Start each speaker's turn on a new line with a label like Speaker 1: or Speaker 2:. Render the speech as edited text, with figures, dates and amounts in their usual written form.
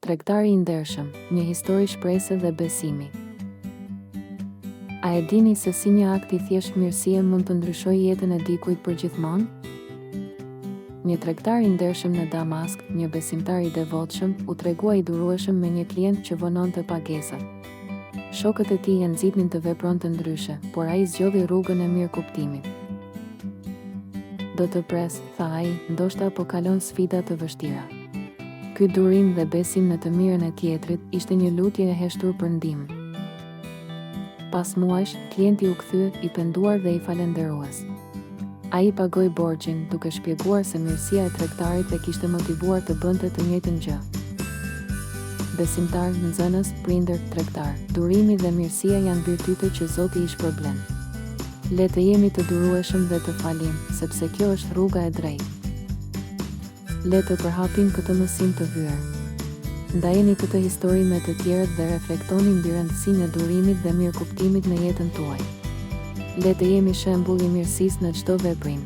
Speaker 1: Tregtari i ndershëm, një histori shprese dhe besimi. A e dini se si një akt i thjesht mirësie mund të ndryshojë jetën e dikujt përgjithmonë? Një tregtar i ndershëm në Damask, një besimtar i devotshëm, u tregua i durueshëm me një klient që vononte pagesat. Shokët e tij e nxitnin të vepronte ndryshe, por ai zgjodhi rrugën e mirëkuptimit. Do të pres, tha ai, ndoshta po kalon sfida të vështira. Ky durim dhe besim në të mirën e tjetrit ishte një lutje e heshtur për ndihmë. Pas muajsh, klienti u kthye i penduar dhe i falendërues. Ai pagoi borxhin duke shpjeguar se mirësia e tregtarit e kishte motivuar të bënte të njëjtën gjë. Besimtar, nxënës, prindër, tregtar, durimi dhe mirësia janë virtyte që Zoti i shpërblen. Le të jemi të durueshëm dhe të falim, sepse kjo është rruga e drejtë. Le të përhapim këtë mësim të vyer. Ndajeni këtë histori me të tjerët dhe reflektoni mbi rëndësinë e durimit dhe mirëkuptimit në jetën tuaj. Le të jemi shembull i mirësisë në çdo veprim.